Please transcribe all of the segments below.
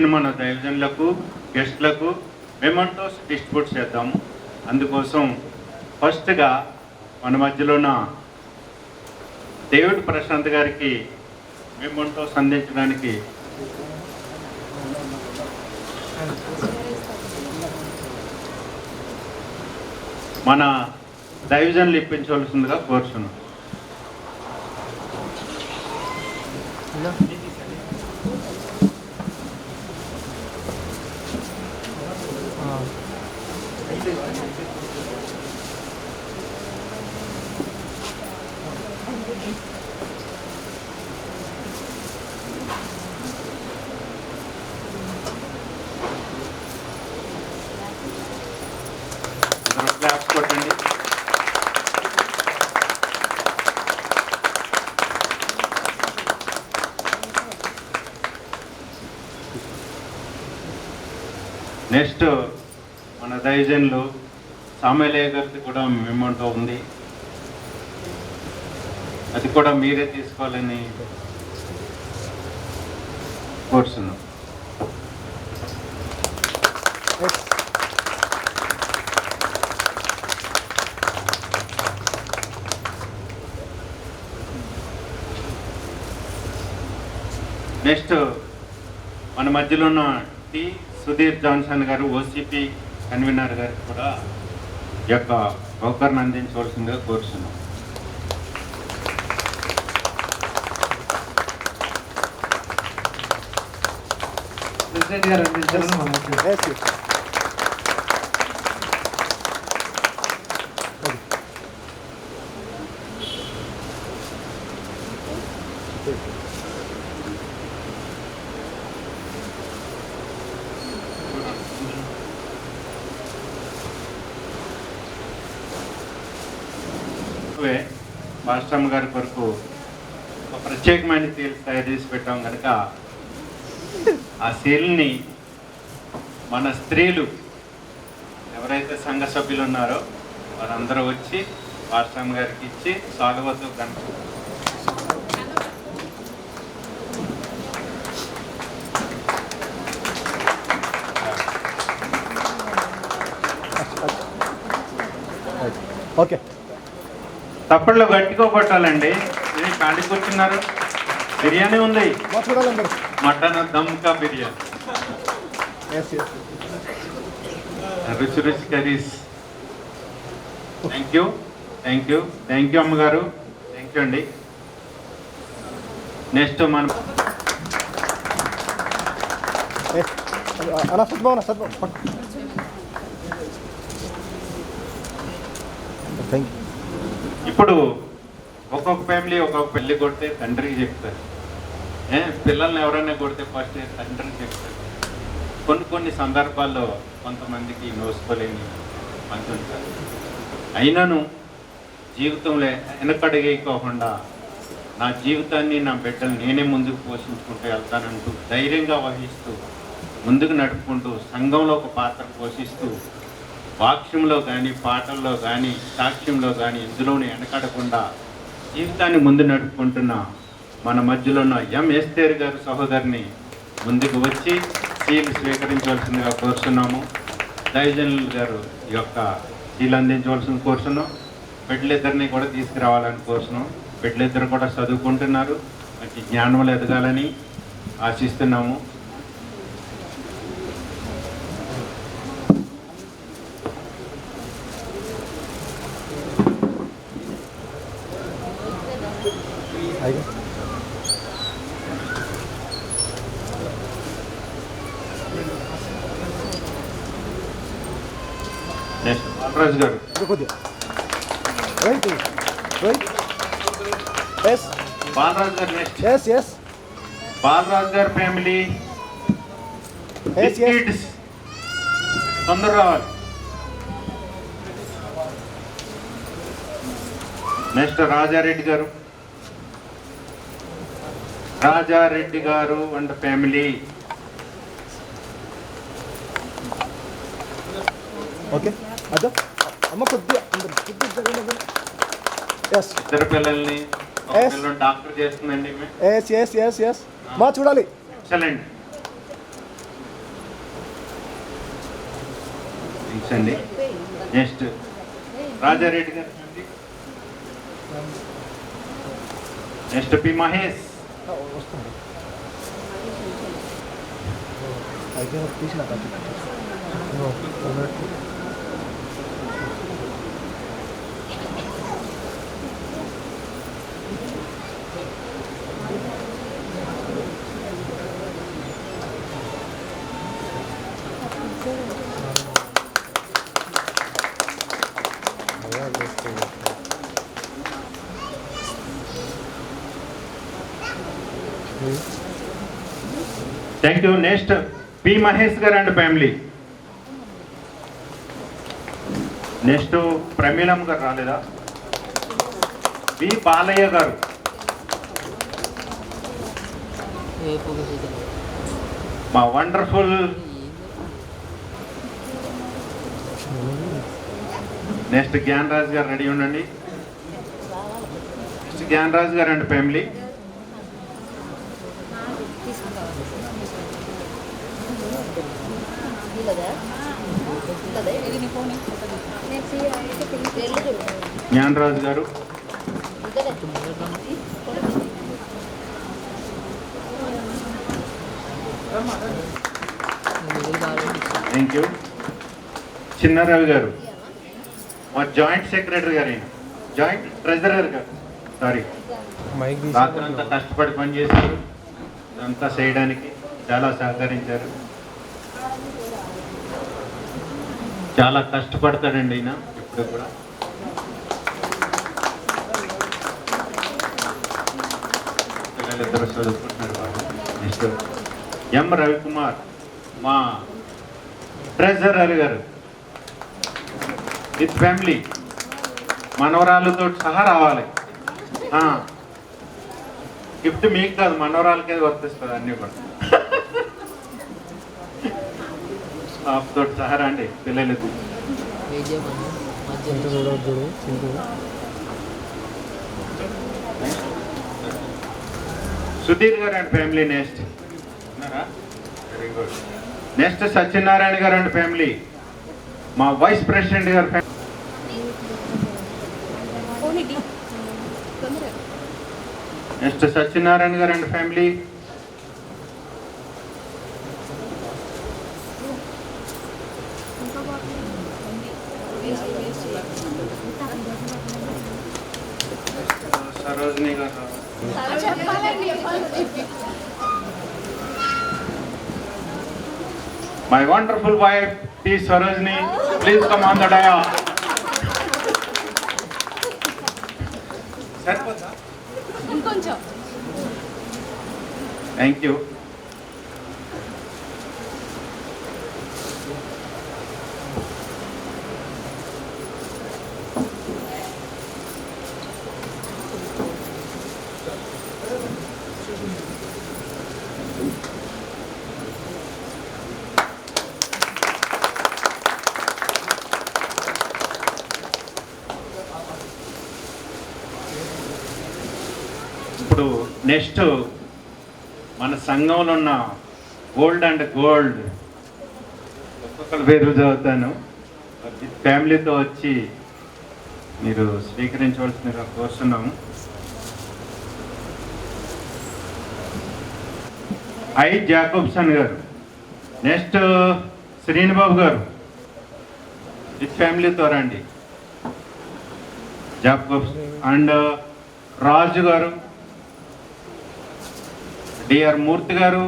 వచ్చిన మన దైవజనులకు గెస్ట్లకు mementos distribute చేద్దాము. అందుకోసం ఫస్ట్గా మన మధ్యలో ఉన్న డేవిడ్ ప్రశాంత్ గారికి మెమెంటోస్ అందించడానికి మన దైవజనులు ఇప్పించవలసిందిగా కోరుచున్నాం. క్లాప్స్ కొట్టండి. నెక్స్ట్ మన దైవజనులు సామేలయ్య గారికి కూడా మెమెంటో ఉంది, అది కూడా మీరే తీసుకోవాలని కోరుతున్నాం. నెక్స్ట్ మన మధ్యలో ఉన్న టి సుధీర్ జాన్సన్ గారు ఓసిపి కన్వీనర్ గారికి కూడా ఈ యొక్క బహుకరణ అందించవలసిందిగా కోరుతున్నాం. మాస్టర్మ గారి కొరకు ఒక ప్రత్యేకమైన సీల్ తయారు చేసి పెట్టాం కనుక ఆ సీల్ని మన స్త్రీలు ఎవరైతే సంఘ సభ్యులు ఉన్నారో వారందరూ వచ్చి మాస్టర్మ గారికి ఇచ్చి సాలువతో కనుక ఓకే తప్పట్లో గట్టిగా కొట్టాలండి. ఇది ఖాళీ కూర్చున్నారు. బిర్యానీ ఉంది, మటన్ దమ్కా బిర్యానీ, రుచి రుచి curries. Thank you thank you thank you అమ్మగారు, థ్యాంక్ యూ అండి. నెక్స్ట్ మనం ఇప్పుడు ఒక్కొక్క ఫ్యామిలీ ఒక్కొక్క పెళ్ళి కొడితే తండ్రికి చెప్తారు, పిల్లల్ని ఎవరైనా కొడితే ఫస్ట్ తండ్రికి చెప్తారు. కొన్ని సందర్భాల్లో కొంతమందికి నోసుకోలేని మంది ఉంటారు. అయినను జీవితంలో వెనకడుగేయకోకుండా నా జీవితాన్ని నా బిడ్డలు నేనే ముందుకు పోషించుకుంటూ వెళ్తానంటూ ధైర్యంగా వహిస్తూ ముందుకు నడుపుకుంటూ సంఘంలో ఒక పాత్ర పోషిస్తూ వాక్యంలో కానీ పాటల్లో కానీ సాక్ష్యంలో కానీ ఇందులోనే వెనకడకుండా జీవితాన్ని ముందు నడుపుకుంటున్న మన మధ్యలో ఉన్న ఎం ఎస్తేర్ గారు సహోదరిని ముందుకు వచ్చి సీల్ స్వీకరించవలసిందిగా కోరుతున్నాము. దైవజనులు గారు ఈ యొక్క సీల్ అందించవలసిన కోరుతున్నాం. బిడ్డలిద్దరిని కూడా తీసుకురావాలని కోరుతున్నాం. బిడ్డలిద్దరు కూడా చదువుకుంటున్నారు, మంచి జ్ఞానంలో ఎదగాలని ఆశిస్తున్నాము. నెక్స్ట్ బాలరాజు గారు. బాలరాజు గారు నెక్స్ట్. బాలరాజు గారి ఫ్యామిలీ బిస్కెట్స్ తొందర రావాలి. నెక్స్ట్ రాజారెడ్డి గారు. రాజారెడ్డి గారు అండ్ ఫ్యామిలీ. ఓకే అమ్మ కొద్దిగా ఇద్దరు పిల్లల్ని డాక్టర్ చేస్తుందండి. మా చూడాలి. ఎక్సలెంట్. కూర్చోండి. నెక్స్ట్ రాజారెడ్డి గారు ఫ్యామిలీ. Next P Mahesh. వస్తుంది అయితే తీసిన thank you. Next P Mahesh గారు అండ్ ఫ్యామిలీ. నెక్స్ట్ ప్రమీలం గారు రాలేదా? పి బాలయ్య గారు. మా వండర్ఫుల్ నెక్స్ట్ జ్ఞానరాజ్ గారు రెడీ ఉండండి. నెక్స్ట్ జ్ఞానరాజ్ గారు అండ్ ఫ్యామిలీ. జ్ఞానరాజ్ గారు. Thank you. చిన్నారావు గారు మా జాయింట్ సెక్రటరీ గారు, జాయింట్ ట్రెజరర్ గారు. సారీ, రాత్రంతా కష్టపడి పనిచేశారు. అంతా చేయడానికి చాలా సహకరించారు. చాలా కష్టపడతాడండి ఈయన ఇప్పుడు కూడా. పిల్లలిద్దరు చదువుకుంటున్నారు బాగా. నెక్స్ట్ ఎం రవికుమార్ మా ట్రెజరర్ గారు విత్ ఫ్యామిలీ. మనవరాళ్ళతో సహా రావాలి. గిఫ్ట్ మీకు కాదు, మనవరాలకే వర్తిస్తుంది అన్నీ కూడా. స్టాఫ్తో సహా రండి పిల్లలు. సుధీర్ గారు and family. Next very good. Next Satyanarayana గారు అండ్ ఫ్యామిలీ. మా వైస్ ప్రెసిడెంట్ గారు ఫ్యామిలీ. నెక్స్ట్ సత్యనారాయణ గారు అండ్ ఫ్యామిలీ. సరోజిని గారు. My wonderful wife T Sarojini, please come on the dais. సరిపోతా? ఇంకొంచెం. Thank you. ఇప్పుడు నెక్స్ట్ మన సంఘంలో ఉన్న గోల్డ్ అండ్ గోల్డ్ ఒక్కొక్కరి పేరు చదువుతాను. ఫ్యామిలీతో వచ్చి మీరు స్వీకరించవలసిందిగా కోరుతున్నాము. ఐ జాకోబ్సన్ గారు. నెక్స్ట్ శ్రీనిబాబు గారు విత్ ఫ్యామిలీతో రండి. జాకోబ్స్ అండ్ రాజు గారు, డిఆర్ మూర్తి గారు,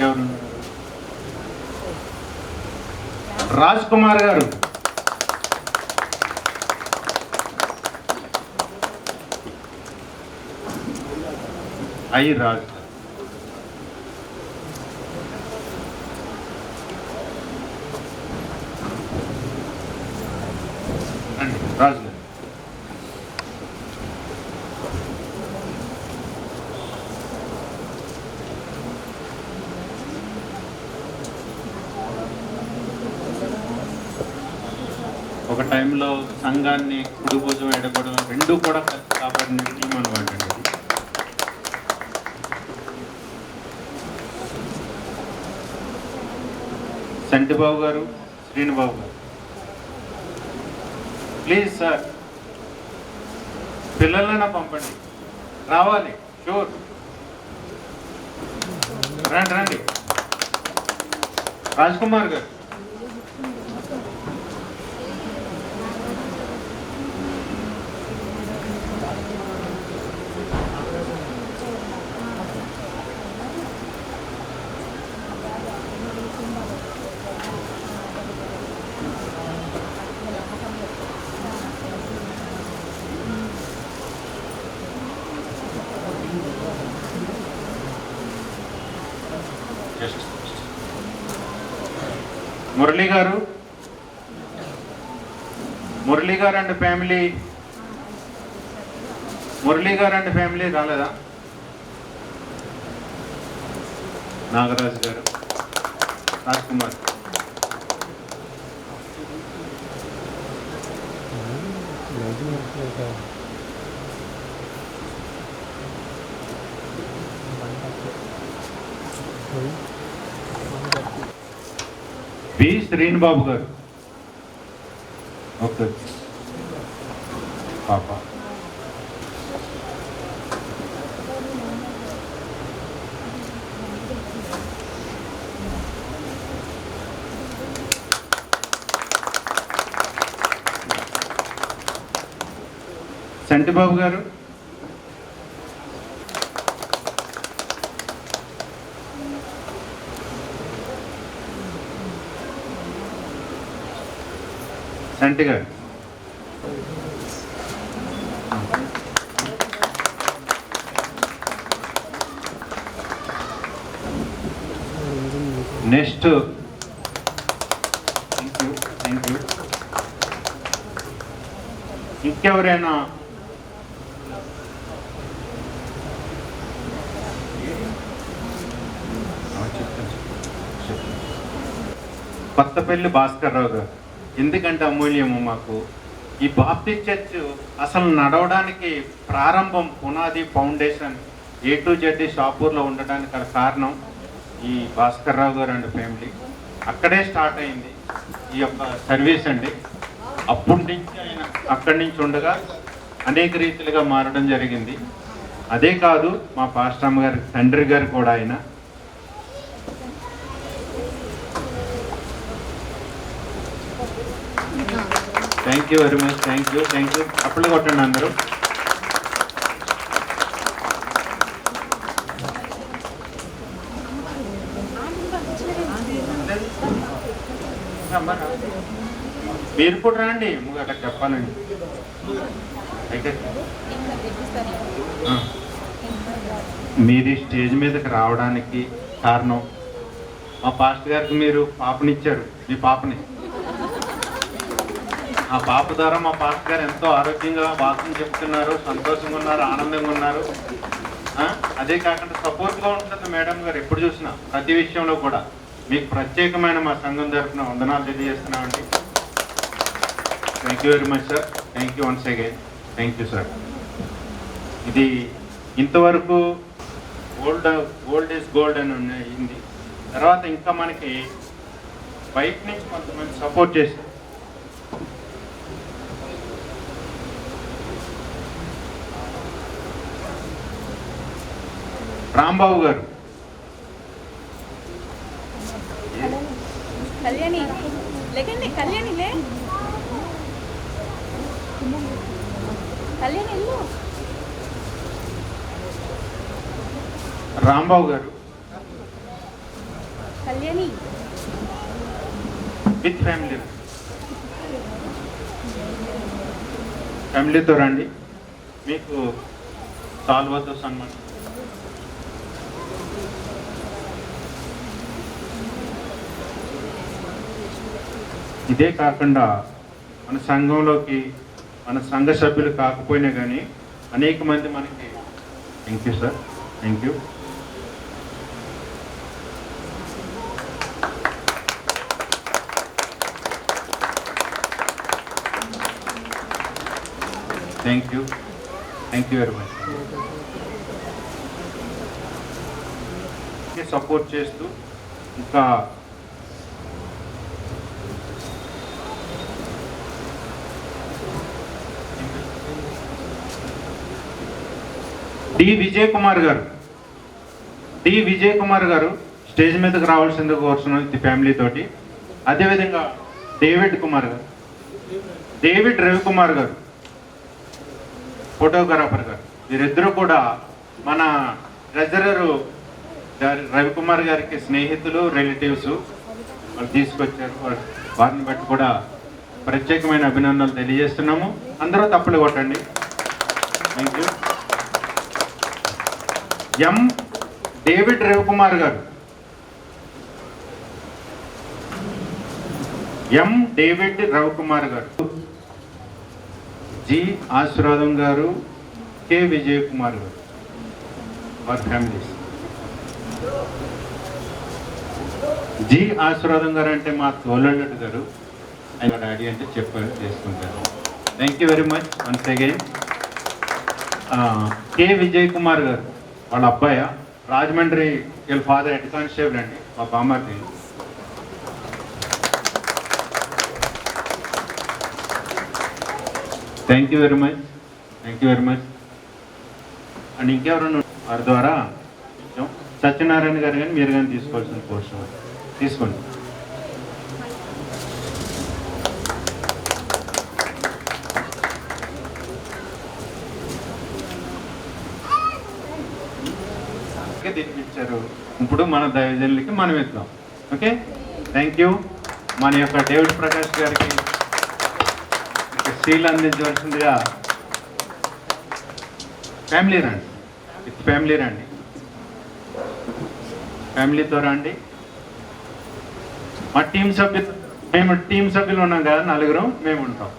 ఎవరు రాజ్ కుమార్ గారు, ఐ రాజ్. రాజు గారు. ఒక టైంలో సంఘాన్ని కుడి భుజం ఎడగడం రెండు కూడా కాపాడిన టీం అనమాట. సంటిబాబు గారు, శ్రీనుబాబు గారు. ప్లీజ్ సార్, పిల్లలైనా పంపండి, రావాలి, షూర్. రండి రండి. రాజ్ కుమార్ గారు. మురళి గారు, మురళి గారు అండ్ ఫ్యామిలీ, మురళి గారు అండ్ ఫ్యామిలీ రాలేదా? నాగరాజు గారు, రాజ్ కుమార్. బి శ్రీనుబాబు గారు. ఓకే పాప. సంటిబాబు గారు. సంటి గారు. Next. Thank you, thank you. ఇంకెవరైనా? కొత్తపల్లి భాస్కర్ రావు గారు. ఎందుకంటే అమూల్యము మాకు ఈ బాప్టిస్ట్ చర్చ్ అసలు నడవడానికి ప్రారంభం, పునాది, ఫౌండేషన్ A to Z షాపూర్లో ఉండడానికి కారణం ఈ భాస్కర్ రావు గారు అండ్ ఫ్యామిలీ. అక్కడే స్టార్ట్ అయింది ఈ యొక్క సర్వీస్ అండి. అప్పటి నుంచి ఆయన అక్కడి నుంచి ఉండగా అనేక రీతిలుగా మారడం జరిగింది. అదే కాదు, మా పాస్టమ్ గారి తండ్రి గారు కూడా ఆయన. Thank you very much. Thank you, thank you. అప్పుడు కొట్టండి అందరూ. మీరు కూడా రండి, అట్లా చెప్పాలండి. అయితే మీరు స్టేజ్ మీదకి రావడానికి కారణం మా పాస్టర్ గారికి మీరు పాపనిచ్చారు. మీ పాపని, ఆ పాప ద్వారా మా పాస్టర్ గారు ఎంతో ఆరోగ్యంగా వాక్యం చెప్తున్నారు, సంతోషంగా ఉన్నారు, ఆనందంగా ఉన్నారు. అదే కాకుండా సపోర్ట్గా ఉంటుంది మేడం గారు ఎప్పుడు చూసినా ప్రతి విషయంలో కూడా. మీకు ప్రత్యేకమైన మా సంఘం తరఫున వందనాలు తెలియజేస్తున్నామండి. Thank you very much sir. Thank you once again. Thank you sir. ఇది ఇంతవరకు గోల్డ్ ఈజ్ గోల్డ్ అని అయింది. తర్వాత ఇంకా మనకి బయట నుంచి కొంతమంది సపోర్ట్ చేశారు. రాంబాబు గారు, కళ్యాణి లేకండి, కళ్యాణి లే, కళ్యాణి ఇల్లు. రాంబాబు గారు, కళ్యాణి విత్ ఫ్యామిలీ, ఫ్యామిలీతో రండి. మీకు సాల్వాతో సన్మానం. ఇదే కాకుండా మన సంఘంలోకి మన సంఘ సభ్యులు కాకపోయినా కానీ అనేక మంది మనకి. Thank you sir. Thank you. Thank you, thank you very much. Support చేస్తూ ఇంకా విజయ్ కుమార్ గారు స్టేజ్ మీదకి రావాల్సింది కోరుతున్నాం ది ఫ్యామిలీ తోటి. అదేవిధంగా డేవిడ్ రవికుమార్ గారు ఫోటోగ్రాఫర్ గారు, వీరిద్దరూ కూడా మన ట్రెజరర్ రవికుమార్ గారికి స్నేహితులు, రిలేటివ్స్. వాళ్ళు తీసుకొచ్చారు. వారిని బట్టి కూడా ప్రత్యేకమైన అభినందనలు తెలియజేస్తున్నాము. అందరూ తప్పులు కొట్టండి. Thank you. డేవిడ్ రవికుమార్ గారు, డేవిడ్ రవికుమార్ గారు, జి ఆశీర్వాదం గారు, కె విజయ్ కుమార్ గారు, వారి ఫ్యామిలీస్. జి ఆశీర్వాదం గారు అంటే మా తోలడు గారు, ఆయన డాడీ అంటే చేసుకుంటారు. Thank you very much once again. K Vijay Kumar గారు వాళ్ళ అబ్బాయి, రాజమండ్రి వీళ్ళ ఫాదర్ హెడ్ కానిస్టేబుల్ అండి, మా బామ్మర్ది. Thank you very much. And ఇంకెవరైనా వారి ద్వారా సత్యనారాయణ గారు కానీ మీరు కానీ తీసుకోవాల్సిన కోర్సు తీసుకోండి. తినిపించారు. ఇప్పుడు మన దైవజనులకి మనం ఇద్దాం. Okay, thank you. మన యొక్క డేవిడ్ ప్రకాష్ గారికి స్టీల్ అందించవలసిందిగా ఫ్యామిలీతో రండి. మా మేము టీం సభ్యులు ఉన్నాం కదా, 4 మేము ఉంటాం.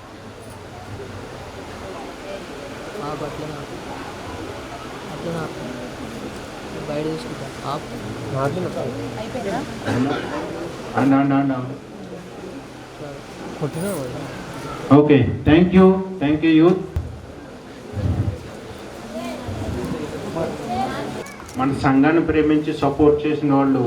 Okay, thank you youth. మన సంఘాన్ని ప్రేమించి సపోర్ట్ చేసిన వాళ్ళు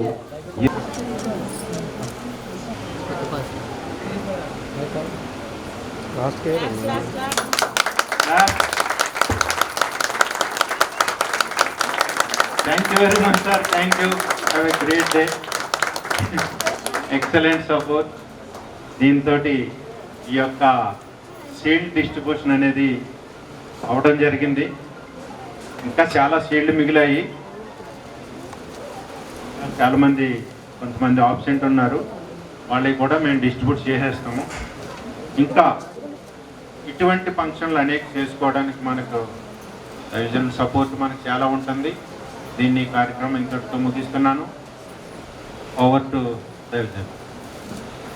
thank you very much sir. Thank you. Have a great day. Excellent support. దీంతో ఈ యొక్క షీల్డ్ డిస్ట్రిబ్యూషన్ అనేది అవడం జరిగింది. ఇంకా చాలా షీల్డ్ మిగిలాయి. కొంతమంది ఆబ్సెంట్ ఉన్నారు, వాళ్ళకి కూడా మేము డిస్ట్రిబ్యూట్ చేసేస్తాము. ఇంకా ఇటువంటి ఫంక్షన్లు అనేక చేసుకోవడానికి మనకు దైవజనుల సపోర్ట్ మనకు చాలా ఉంటుంది. దీన్ని కార్యక్రమం ఇంతటితో ముగిస్తున్నాను. Over to దైవజన్.